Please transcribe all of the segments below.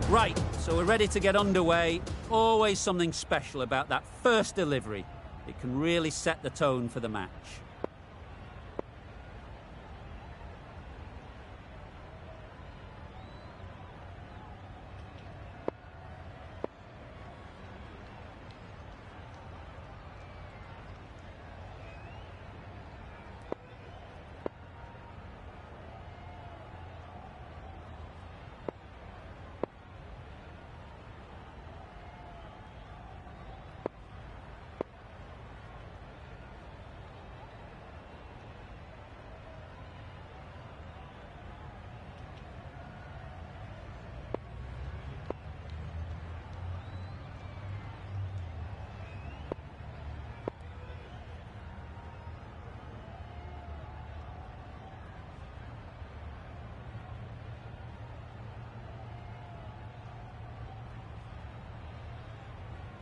Right, so we're ready to get underway. Always something special about that first delivery. It can really set the tone for the match.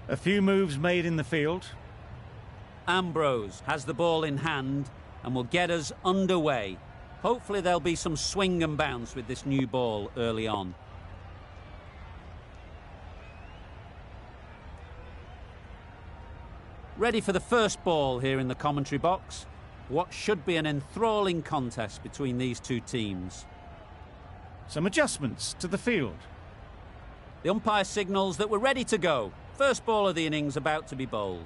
A few moves made in the field. Ambrose has the ball in hand and will get us underway. Hopefully there'll be some swing and bounce with this new ball early on. Ready for the first ball here in the commentary box. What should be an enthralling contest between these two teams. Some adjustments to the field. The umpire signals that we're ready to go. First ball of the innings about to be bowled.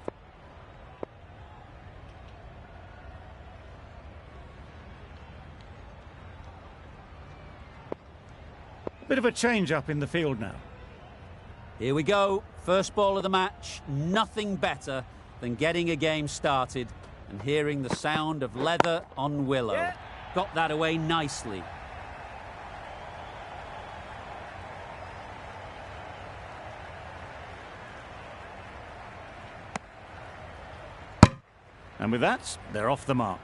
Bit of a change-up in the field now. Here we go. First ball of the match. Nothing better than getting a game started and hearing the sound of leather on willow. Yeah. Got that away nicely. And with that, they're off the mark.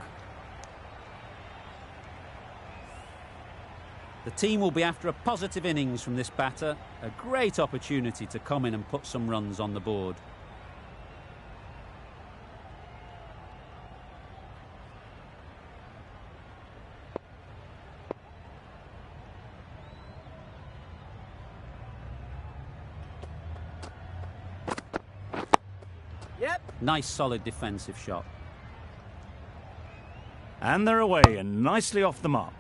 The team will be after a positive innings from this batter. A great opportunity to come in and put some runs on the board. Yep. Nice solid defensive shot. And they're away and nicely off the mark.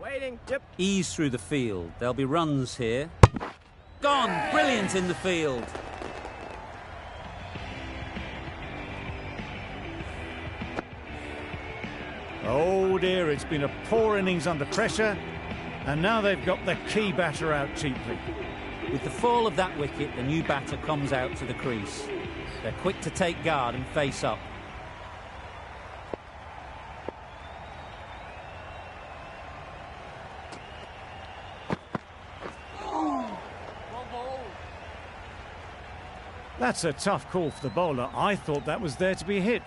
Waiting. Yep. Ease through the field. There'll be runs here. Gone! Brilliant in the field. Oh dear, it's been a poor innings under pressure, and now they've got the key batter out cheaply. With the fall of that wicket, the new batter comes out to the crease. They're quick to take guard and face up. That's a tough call for the bowler. I thought that was there to be hit.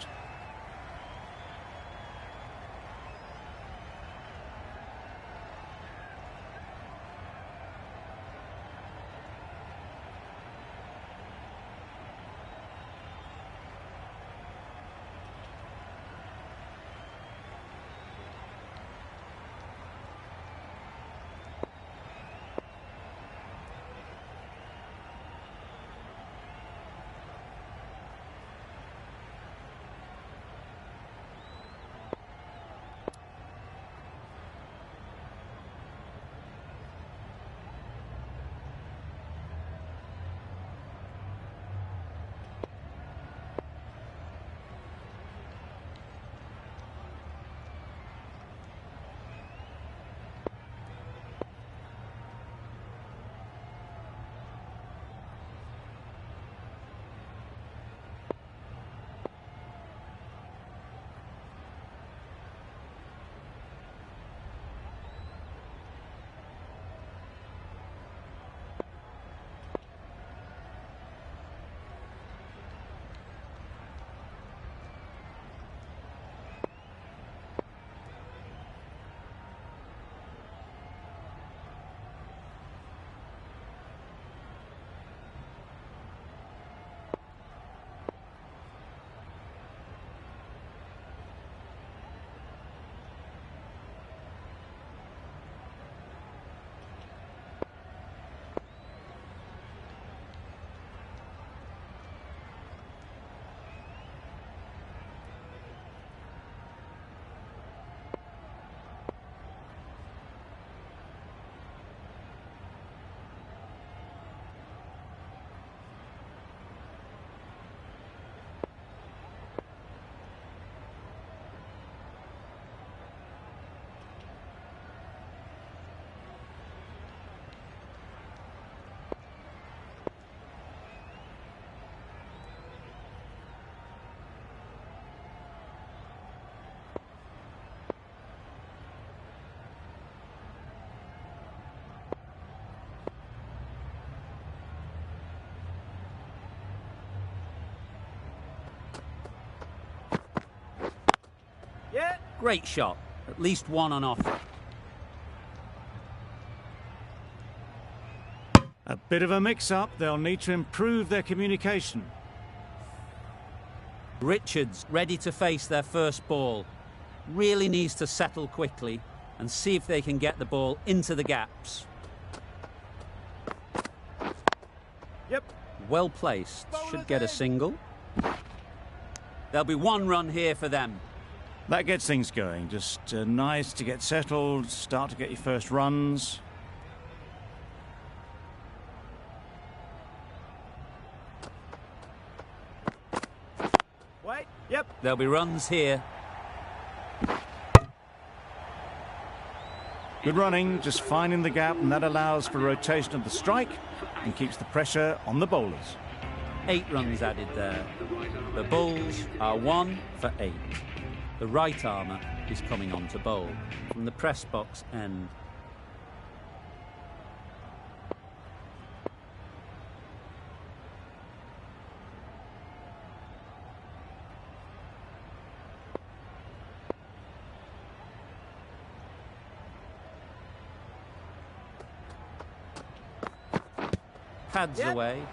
Great shot. At least one on offer. A bit of a mix-up. They'll need to improve their communication. Richards ready to face their first ball. Really needs to settle quickly and see if they can get the ball into the gaps. Yep. Well placed. Should get a single. There'll be one run here for them. That gets things going. Just nice to get settled, start to get your first runs. Wait. Yep. There'll be runs here. Good running, just finding the gap, and that allows for rotation of the strike and keeps the pressure on the bowlers. 8 runs added there. The Bulls are 1 for 8. The right armour is coming on to bowl from the press box end. Pads away.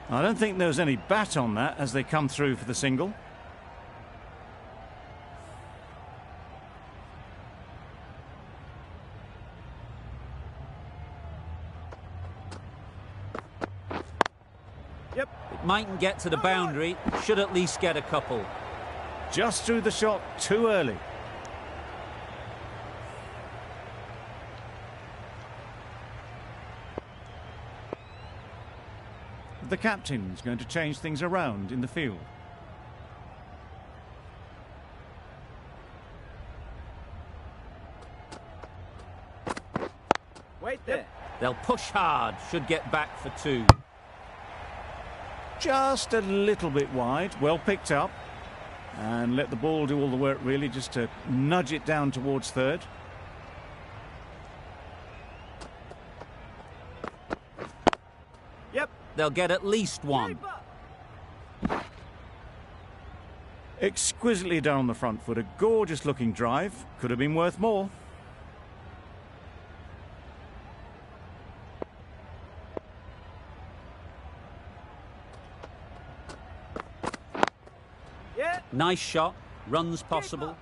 I don't think there was any bat on that as they come through for the single. Yep. It mightn't get to the boundary, should at least get a couple. Just threw the shot too early. The captain's going to change things around in the field. Wait there. They'll push hard, should get back for 2. Just a little bit wide, well picked up. And let the ball do all the work really, just to nudge it down towards third. Yep. They'll get at least 1. Exquisitely done on the front foot, a gorgeous looking drive. Could have been worth more. Yeah. Nice shot, runs possible.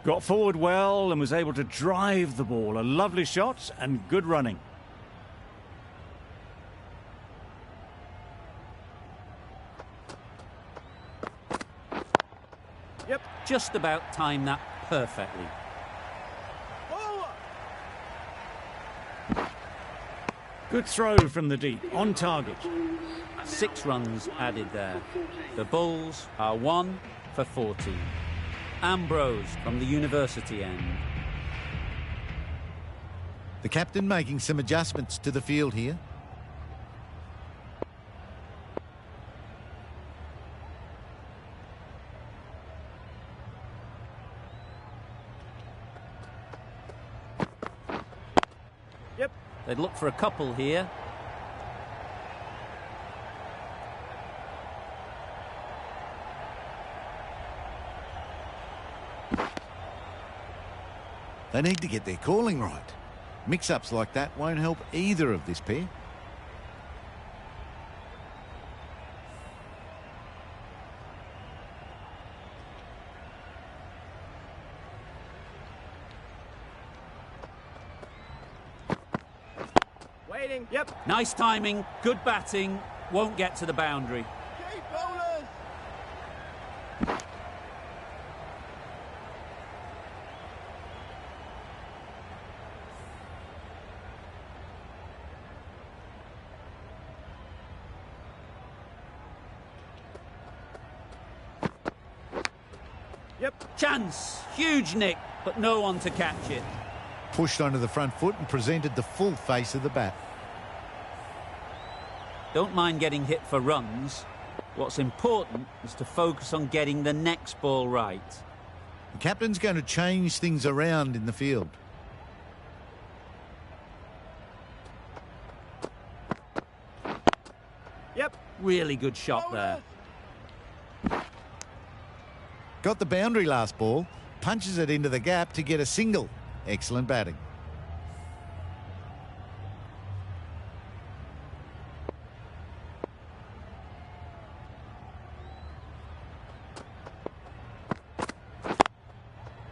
Got forward well and was able to drive the ball. A lovely shot and good running. Yep. Just about timed that perfectly. Good throw from the deep, on target. 6 runs added there. The Bulls are 1 for 14. Ambrose from the university end. The captain making some adjustments to the field here. Yep. They'd look for a couple here. They need to get their calling right. Mix-ups like that won't help either of this pair. Waiting. Yep. Nice timing, good batting, won't get to the boundary. Keep bowlers. Yep. Chance, huge nick, but no one to catch it. Pushed onto the front foot and presented the full face of the bat. Don't mind getting hit for runs. What's important is to focus on getting the next ball right. The captain's going to change things around in the field. Yep. Really good shot there. Got the boundary last ball, punches it into the gap to get a single. Excellent batting.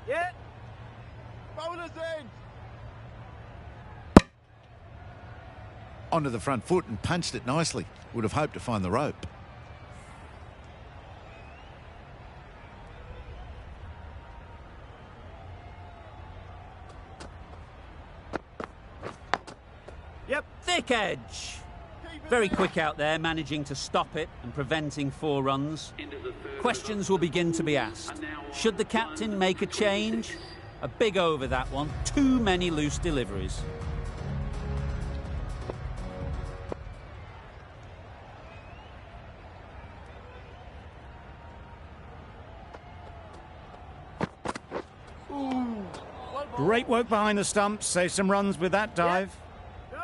Yeah. Bowler's end. Onto the front foot and punched it nicely. Would have hoped to find the rope. Yep. Thick edge. Very quick out there, managing to stop it and preventing 4 runs. Questions will begin to be asked. Should the captain make a change? A big over that one. Too many loose deliveries. Great work behind the stumps. Save some runs with that dive. Go.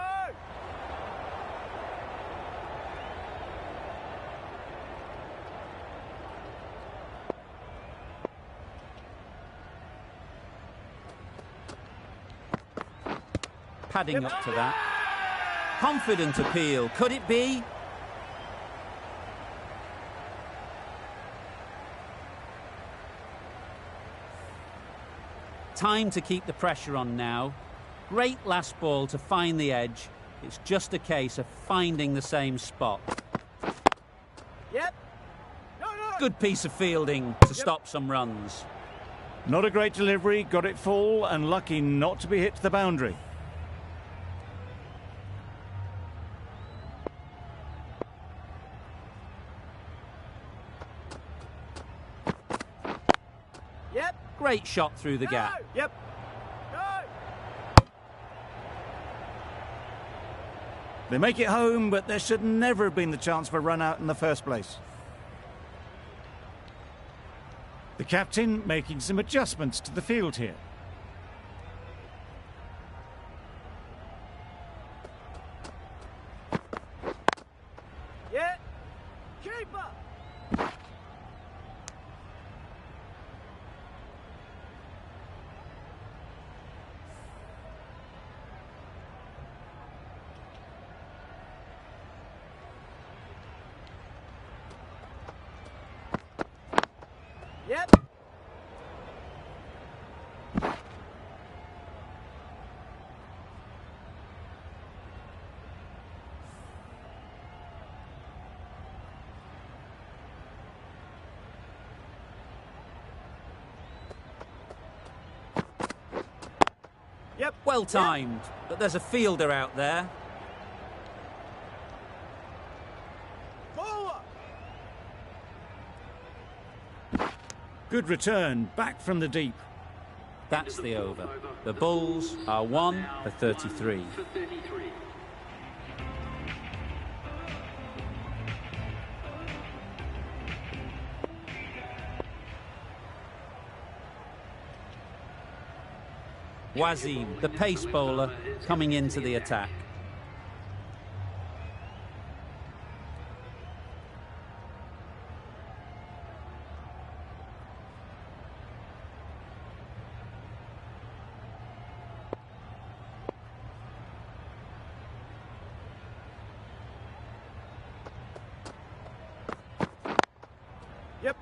Padding up to that. Confident appeal. Could it be? Time to keep the pressure on now. Great last ball to find the edge. It's just a case of finding the same spot. Yep. No, no. Good piece of fielding to stop some runs. Not a great delivery, got it full and lucky not to be hit to the boundary. Yep. Great shot through the gap. Go. Yep. Go. They make it home, but there should never have been the chance for a run out in the first place. The captain making some adjustments to the field here. Yeah. Keeper. Yep. Yep. Well timed, but there's a fielder out there. Forward. Good return, back from the deep. That's the over. The Bulls are 1 for 33. Wazim, the pace bowler, coming into the attack. Yep.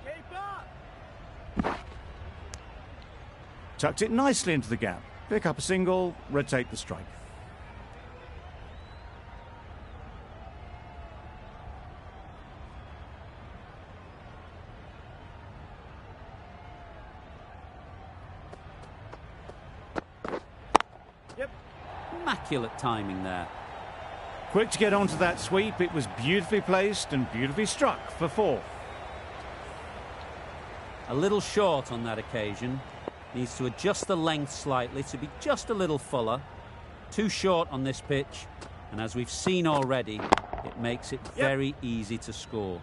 Keeper. Tucked it nicely into the gap. Pick up a single, rotate the strike. Yep. Immaculate timing there. Quick to get onto that sweep. It was beautifully placed and beautifully struck for 4. A little short on that occasion. Needs to adjust the length slightly to be just a little fuller. Too short on this pitch, and as we've seen already, it makes it very easy to score.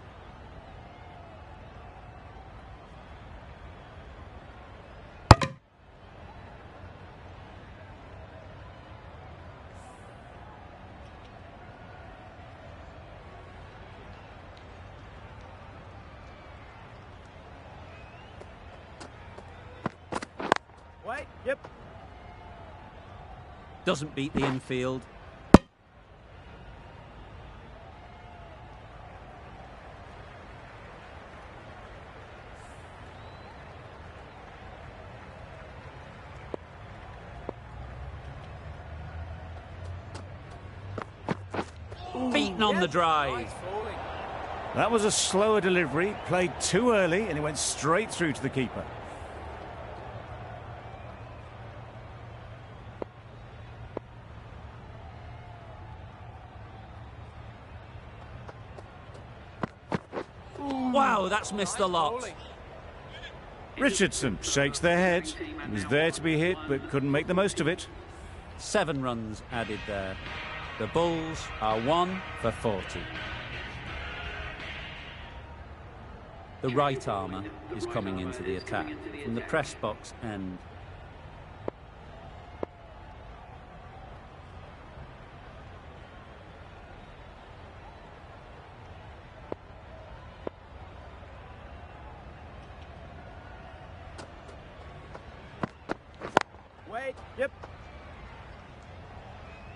Yep. Doesn't beat the infield. Beaten on the drive. That was a slower delivery, played too early, and it went straight through to the keeper. Wow, that's missed a lot. Richardson shakes their head. He was there to be hit, but couldn't make the most of it. 7 runs added there. The Bulls are 1 for 40. The right armour is coming into the attack from the press box end. Wait. Yep.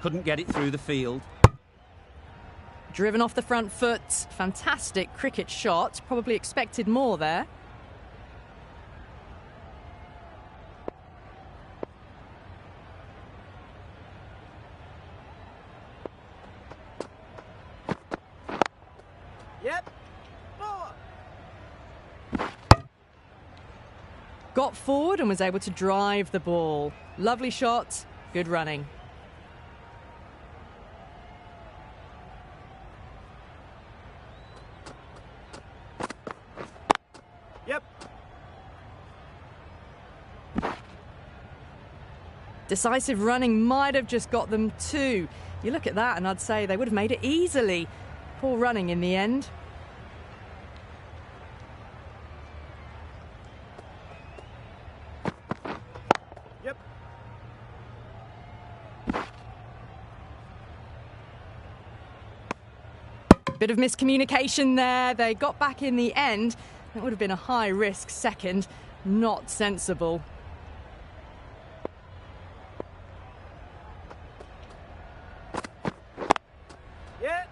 Couldn't get it through the field. Driven off the front foot. Fantastic cricket shot. Probably expected more there. Yep. Forward. Got forward and was able to drive the ball. Lovely shot. Good running. Yep. Decisive running might have just got them 2. You look at that and I'd say they would have made it easily. Poor running in the end. Yep. Bit of miscommunication there. They got back in the end. That would have been a high-risk second. Not sensible. Yeah.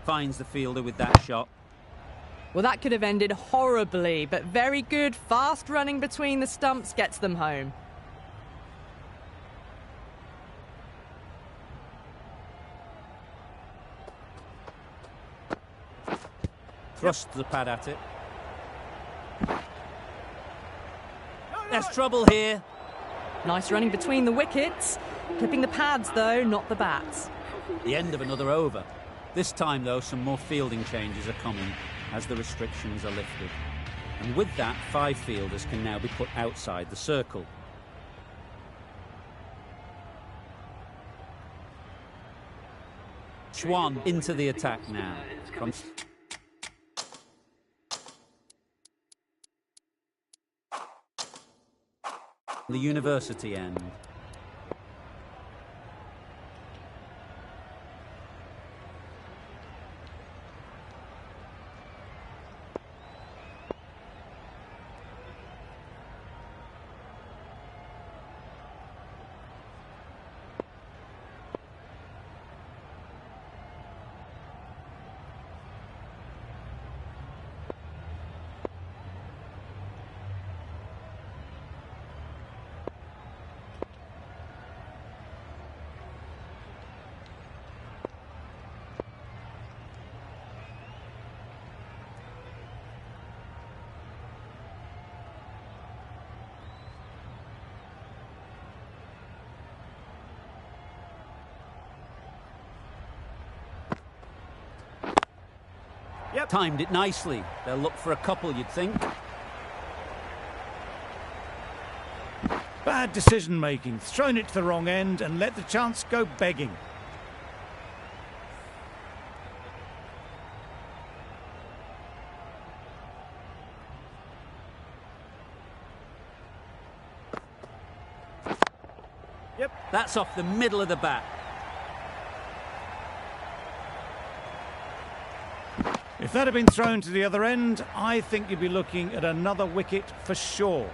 Finds the fielder with that shot. Well, that could have ended horribly, but very good. Fast running between the stumps gets them home. Thrusts the pad at it. There's trouble here. Nice running between the wickets. Clipping the pads, though, not the bats. The end of another over. This time, though, some more fielding changes are coming as the restrictions are lifted. And with that, 5 fielders can now be put outside the circle. Swan into the attack now. From the university end. Yep. Timed it nicely. They'll look for a couple, you'd think. Bad decision-making. Thrown it to the wrong end and let the chance go begging. Yep. That's off the middle of the bat. If that had been thrown to the other end, I think you'd be looking at another wicket for sure.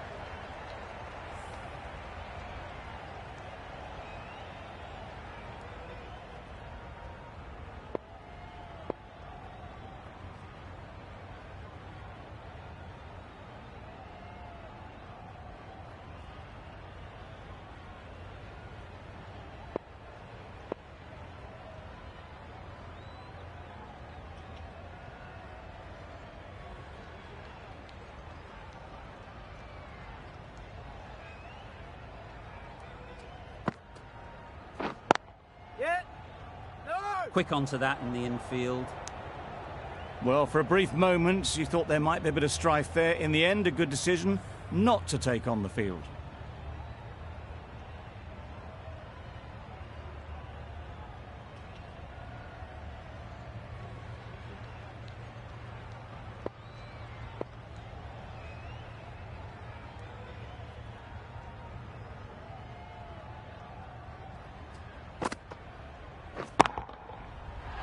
quick onto that in the infield. Well, for a brief moment, you thought there might be a bit of strife there. In the end, a good decision not to take on the field.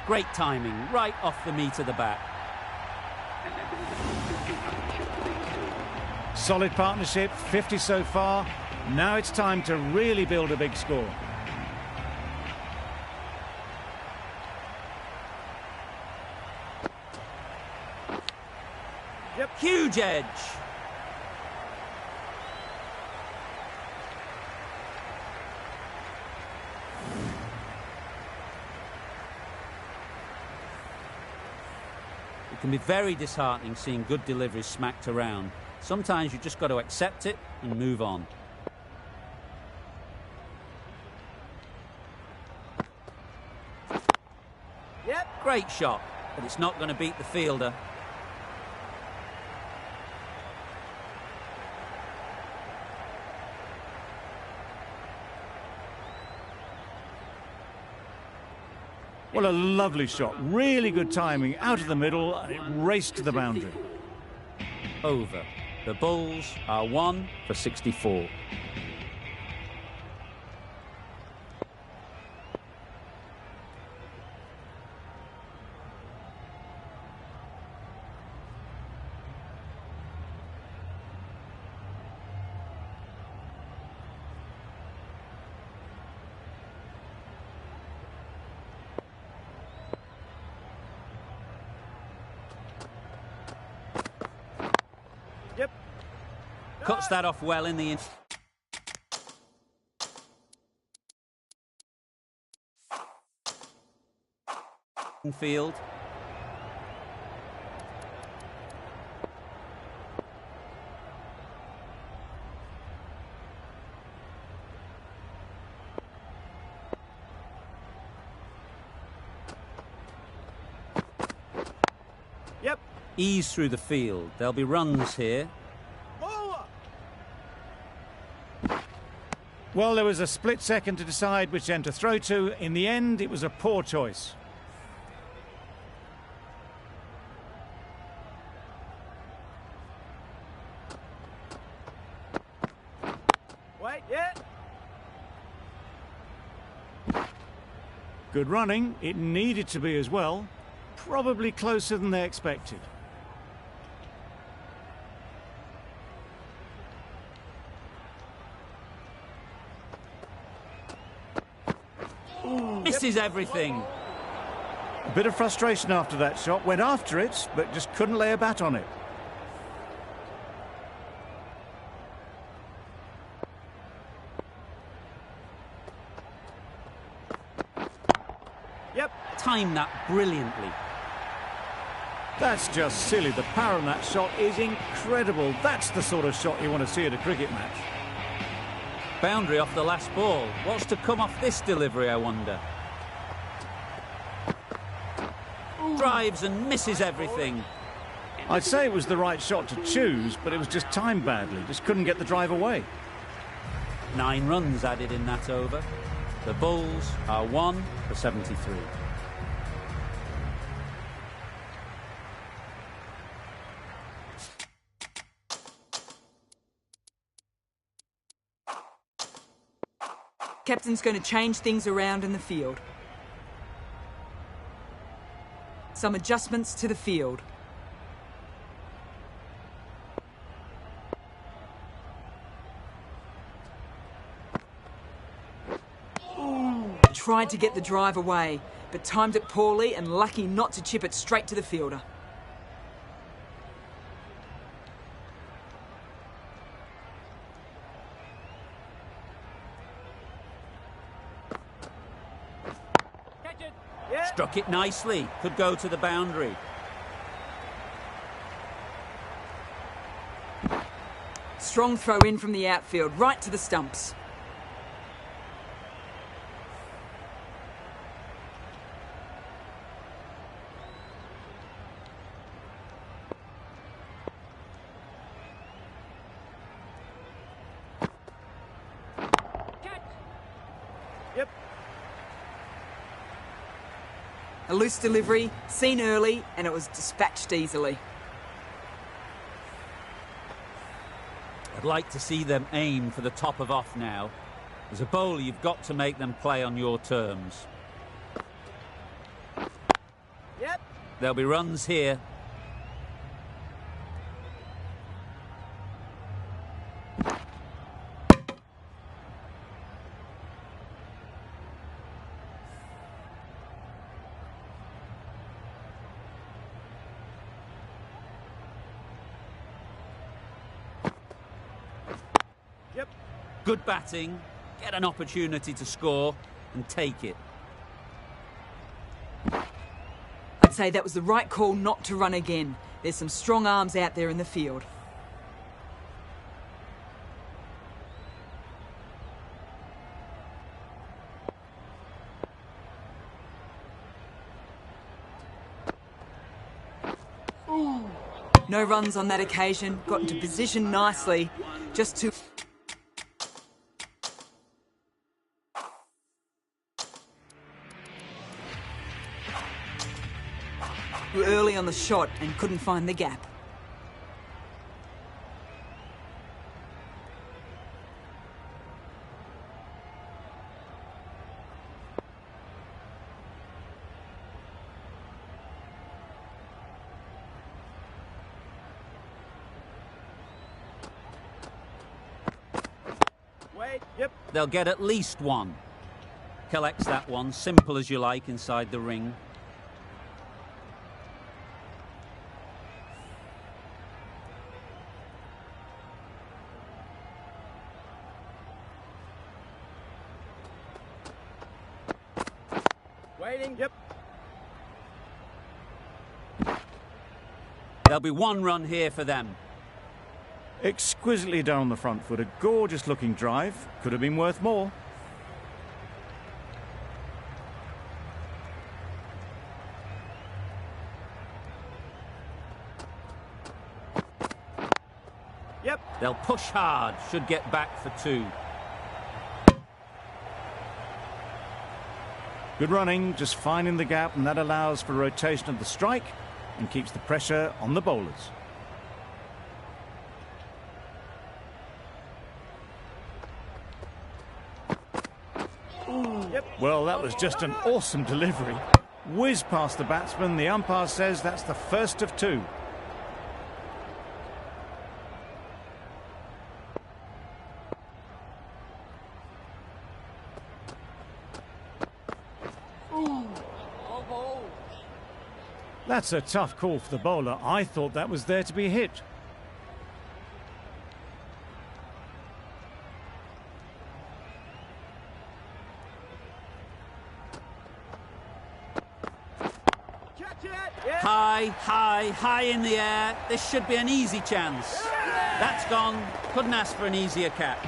Great timing, right off the meat of the bat. Solid partnership, 50 so far. Now it's time to really build a big score. Yep. Huge edge. It can be very disheartening seeing good deliveries smacked around. Sometimes you've just got to accept it and move on. Yep. Great shot, but it's not going to beat the fielder. Well, a lovely shot. Really good timing. Out of the middle, and it raced to the boundary. Over. The Bulls are 1 for 64. Yep. Cuts that off well in the infield. Yep. Ease through the field. There'll be runs here. Bowler. Well, there was a split second to decide which end to throw to. In the end, it was a poor choice. Wait, yeah. Good running. It needed to be as well. Probably closer than they expected. Misses everything. A bit of frustration after that shot. Went after it, but just couldn't lay a bat on it. Yep. Timed that brilliantly. That's just silly. The power on that shot is incredible. That's the sort of shot you want to see at a cricket match. Boundary off the last ball. What's to come off this delivery, I wonder? Drives and misses everything. I'd say it was the right shot to choose, but it was just timed badly. Just couldn't get the drive away. 9 runs added in that over. The Bulls are 1 for 73. Captain's going to change things around in the field. Some adjustments to the field. Tried to get the drive away, but timed it poorly and lucky not to chip it straight to the fielder. Catch it. Yeah. Struck it nicely. Could go to the boundary. Strong throw in from the outfield, right to the stumps. Yep. A loose delivery, seen early, and it was dispatched easily. I'd like to see them aim for the top of off now. As a bowler, you've got to make them play on your terms. Yep. There'll be runs here. Yep. Good batting, get an opportunity to score and take it. I'd say that was the right call not to run again. There's some strong arms out there in the field. No runs on that occasion, got into position nicely, just too... early on the shot and couldn't find the gap. Wait. Yep. They'll get at least one. Collects that one, simple as you like, inside the ring. Waiting. Yep. There'll be one run here for them. Exquisitely done on the front foot. A gorgeous looking drive. Could have been worth more. Yep. They'll push hard, should get back for two. Good running, just finding the gap, and that allows for rotation of the strike and keeps the pressure on the bowlers. Yep. Well, that was just an awesome delivery. Whiz past the batsman. The umpire says that's the first of two. That's a tough call for the bowler. I thought that was there to be hit. Catch it. Yeah. High in the air. This should be an easy chance. That's gone. Couldn't ask for an easier catch.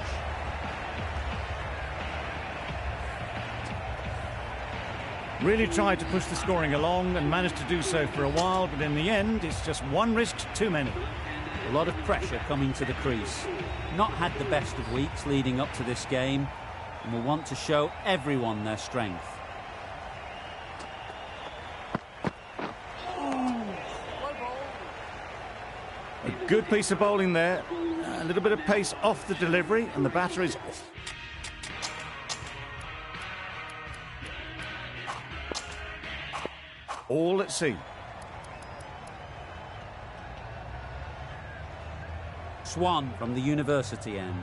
Really tried to push the scoring along and managed to do so for a while, but in the end, it's just one risk too many. A lot of pressure coming to the crease. Not had the best of weeks leading up to this game, and will want to show everyone their strength. A good piece of bowling there. A little bit of pace off the delivery, and the batter is... all at sea. Swan from the university end.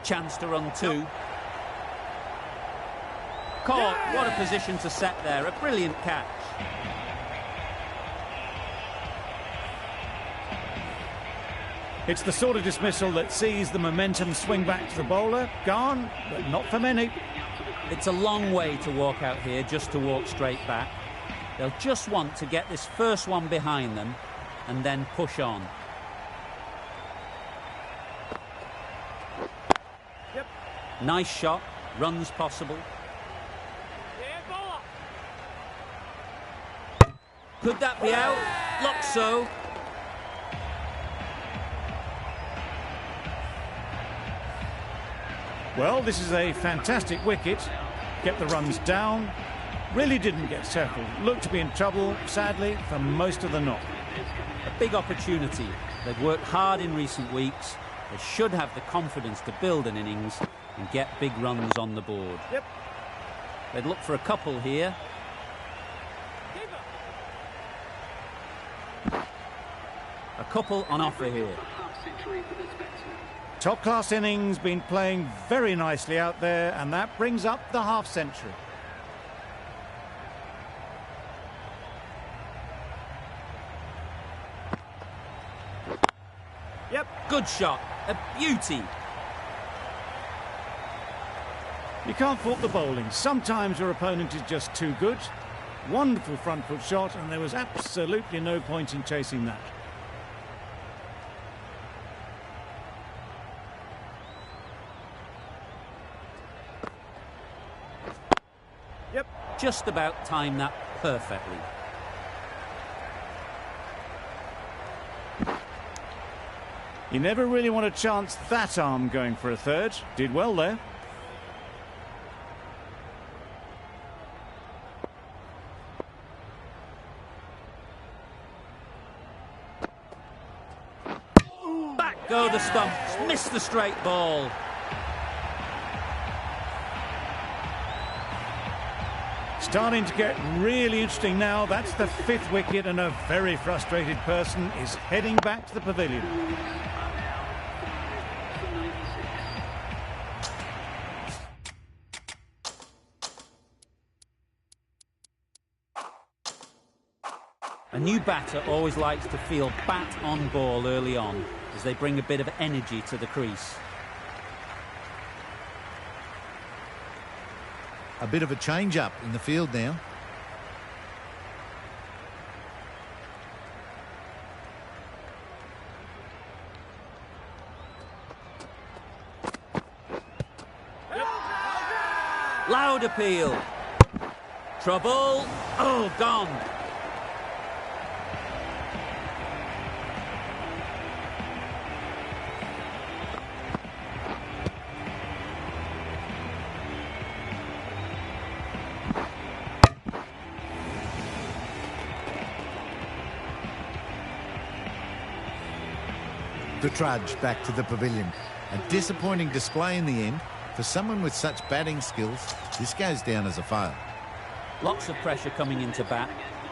Chance to run two. Caught. What a position to set there. A brilliant catch. It's the sort of dismissal that sees the momentum swing back to the bowler. Gone, but not for many. It's a long way to walk out here just to walk straight back. They'll just want to get this first one behind them and then push on. Nice shot, runs possible. Could that be out? Looks so. Well, this is a fantastic wicket. Kept the runs down. Really didn't get settled. Looked to be in trouble, sadly, for most of the knock. A big opportunity. They've worked hard in recent weeks. They should have the confidence to build an innings and get big runs on the board. Yep. They'd look for a couple here. A couple on offer here. Top-class innings, been playing very nicely out there, and that brings up the half-century. Yep. Good shot. A beauty. You can't fault the bowling. Sometimes your opponent is just too good. Wonderful front foot shot, and there was absolutely no point in chasing that. Yep. Just about timed that perfectly. You never really want to chance that arm going for a third. Did well there. Back go the stumps. Missed the straight ball. Starting to get really interesting now. That's the 5th wicket, and a very frustrated person is heading back to the pavilion. A new batter always likes to feel bat on ball early on as they bring a bit of energy to the crease. A bit of a change-up in the field now. Loud appeal. Trouble. Oh, gone. The trudge back to the pavilion. A disappointing display in the end. For someone with such batting skills, this goes down as a fail. Lots of pressure coming into bat.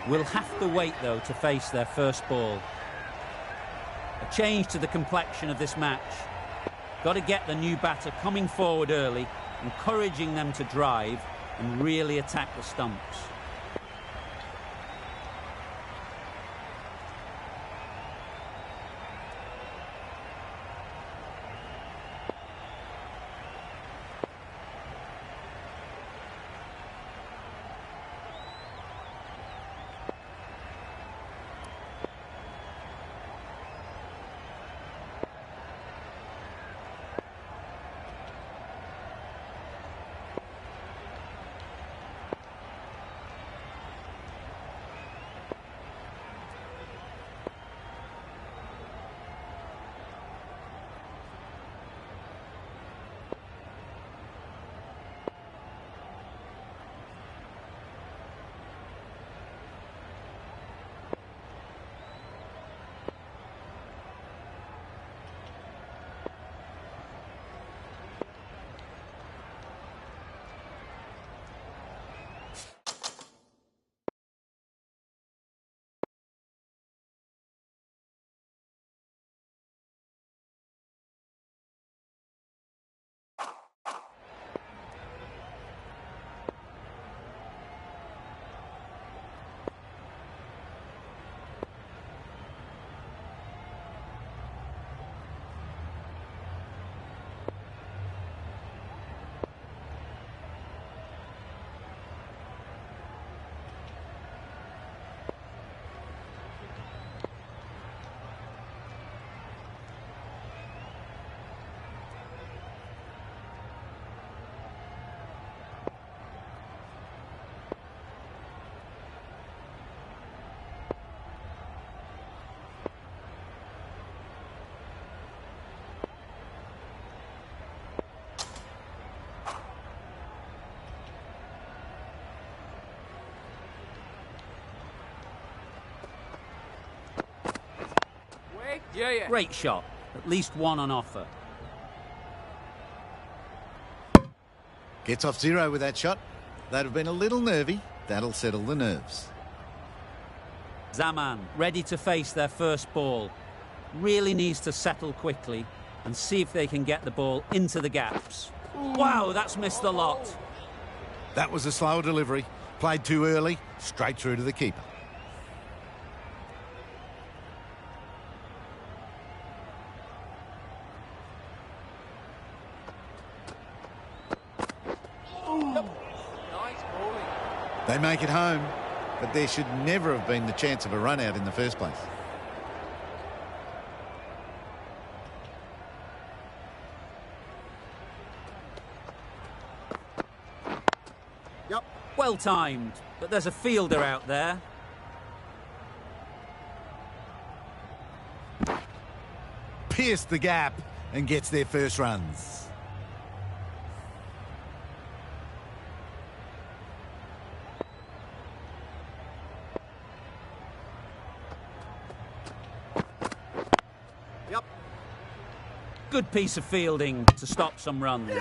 Will have to wait, though, to face their first ball. A change to the complexion of this match. Got to get the new batter coming forward early, encouraging them to drive and really attack the stumps. Yeah. Great shot. At least one on offer. Gets off zero with that shot. They'd have been a little nervy. That'll settle the nerves. Zaman ready to face their first ball. Really needs to settle quickly and see if they can get the ball into the gaps. Wow, that's missed the lot. That was a slow delivery. Played too early, straight through to the keeper. Nice bowling. They make it home, but there should never have been the chance of a run out in the first place. Well timed, but there's a fielder out there. Pierced the gap and gets their first runs. Yep. Good piece of fielding to stop some runs.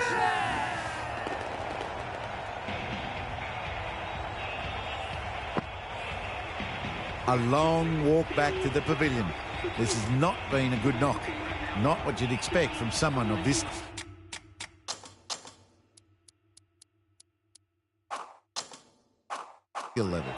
A long walk back to the pavilion. This has not been a good knock. Not what you'd expect from someone of this skill level.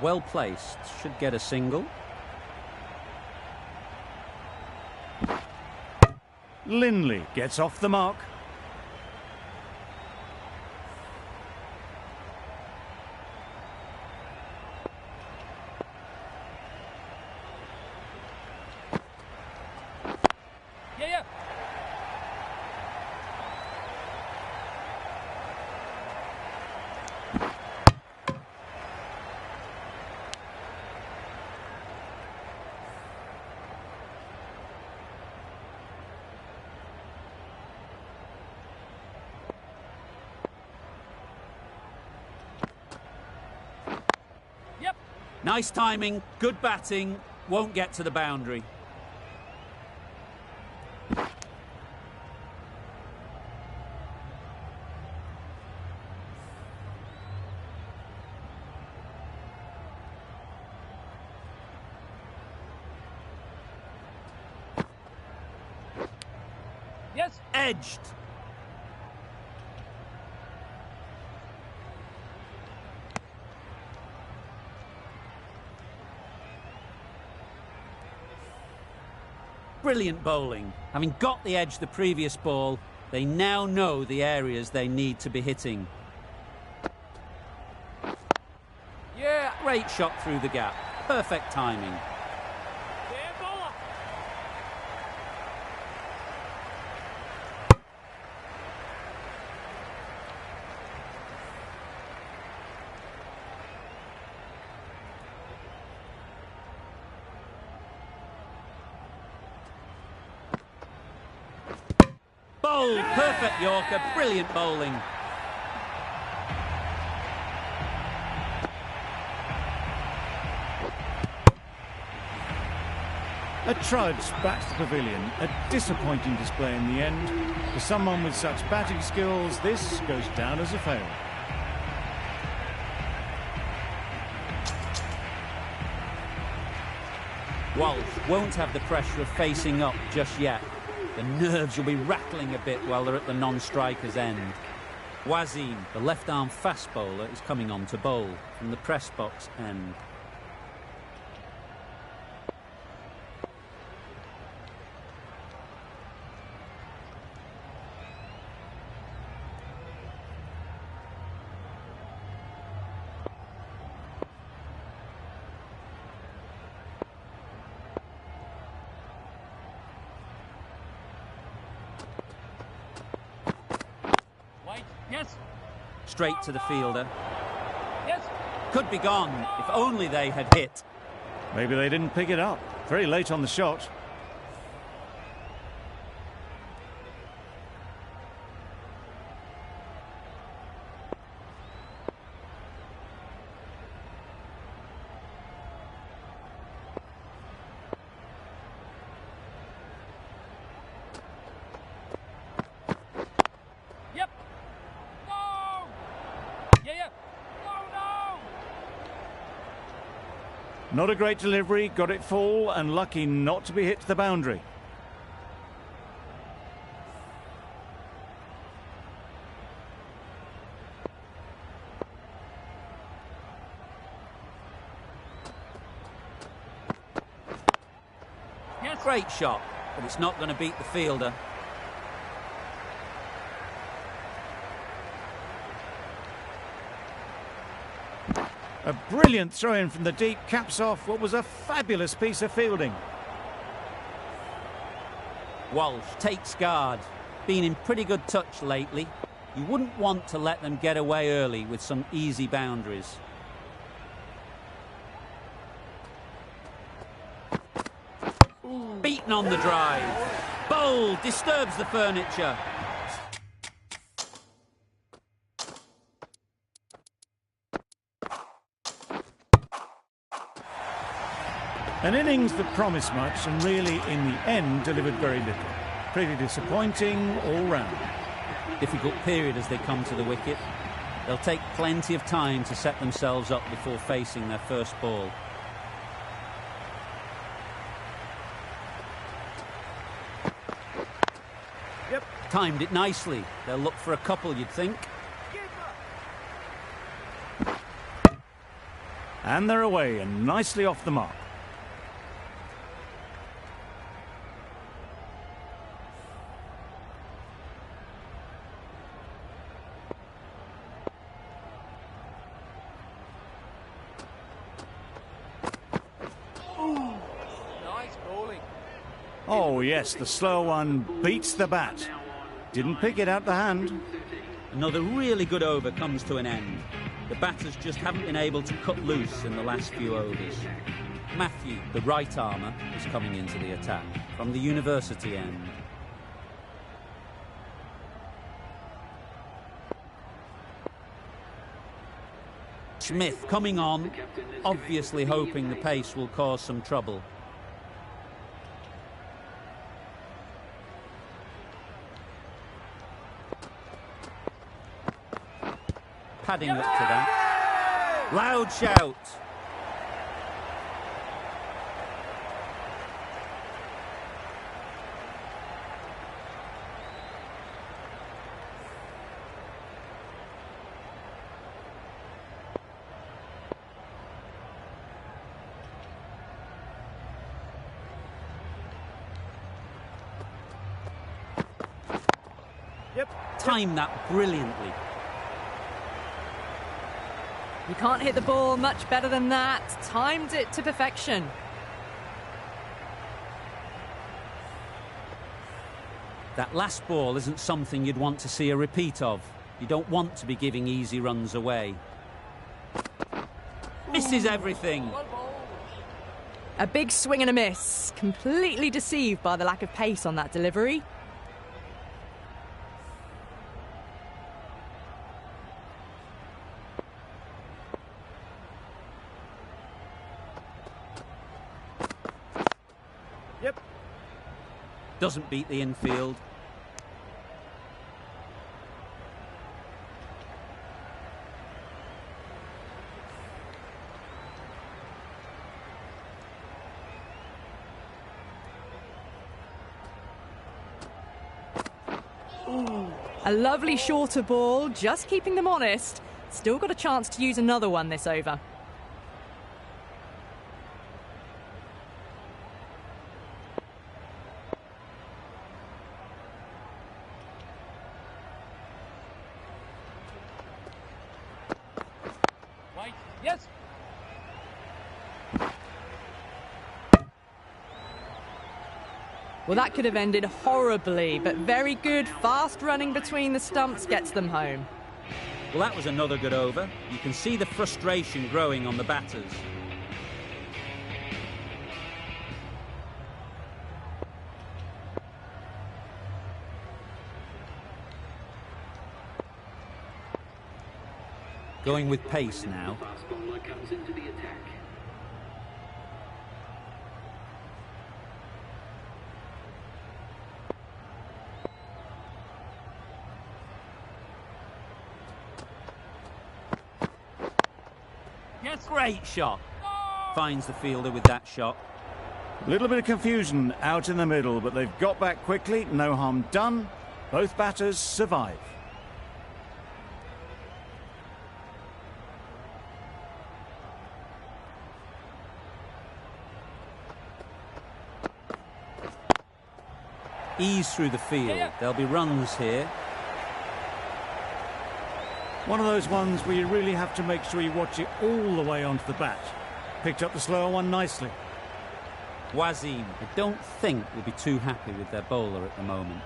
Well placed, should get a single. Linley gets off the mark. Yeah. Nice timing, good batting, won't get to the boundary. Yes. Edged. Brilliant bowling. Having got the edge the previous ball, they now know the areas they need to be hitting. Yeah. Great shot through the gap. Perfect timing. Yeah, bowler. Bowl, perfect Yorker, brilliant bowling. A trudge back to the pavilion. A disappointing display in the end. For someone with such batting skills, this goes down as a fail. Walsh won't have the pressure of facing up just yet. The nerves will be rattling a bit while they're at the non-striker's end. Wazim, the left-arm fast bowler, is coming on to bowl from the press box end. Yes. Straight to the fielder. Yes. Could be gone if only they had hit. Maybe they didn't pick it up. Very late on the shot. Yep. No. Yeah. No. Not a great delivery, got it full and lucky not to be hit to the boundary. Yes. Great shot, but it's not going to beat the fielder. A brilliant throw-in from the deep caps off what was a fabulous piece of fielding. Walsh takes guard. Been in pretty good touch lately. You wouldn't want to let them get away early with some easy boundaries. Beaten on the drive. Bold, disturbs the furniture. An innings that promised much and really, in the end, delivered very little. Pretty disappointing all round. Difficult period as they come to the wicket. They'll take plenty of time to set themselves up before facing their first ball. Yep. Timed it nicely. They'll look for a couple, you'd think. And they're away and nicely off the mark. Nice bowling. Oh yes, the slow one beats the bat. Didn't pick it out the hand. Another really good over comes to an end. The batters just haven't been able to cut loose in the last few overs. Matthew, the right armour, is coming into the attack from the university end. Smith coming on, obviously hoping the pace will cause some trouble. Padding up to that. Loud shout. Timed that brilliantly. You can't hit the ball much better than that. Timed it to perfection. That last ball isn't something you'd want to see a repeat of. You don't want to be giving easy runs away. Misses everything. A big swing and a miss. Completely deceived by the lack of pace on that delivery. Yep. Doesn't beat the infield. A lovely shorter ball, just keeping them honest. Still got a chance to use another one this over. Right. Yes. Well, that could have ended horribly, but very good. Fast running between the stumps gets them home. Well, that was another good over. You can see the frustration growing on the batters. Going with pace now. Yes. Great shot. Finds the fielder with that shot. A little bit of confusion out in the middle, but they've got back quickly. No harm done. Both batters survive. Ease through the field. There'll be runs here. One of those ones where you really have to make sure you watch it all the way onto the bat. Picked up the slower one nicely. Wasim, I don't think will be too happy with their bowler at the moment.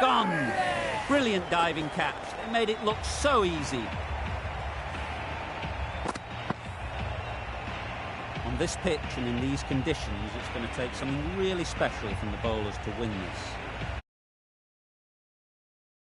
Gone! Brilliant diving catch. They made it look so easy. On this pitch and in these conditions, it's going to take something really special from the bowlers to win this.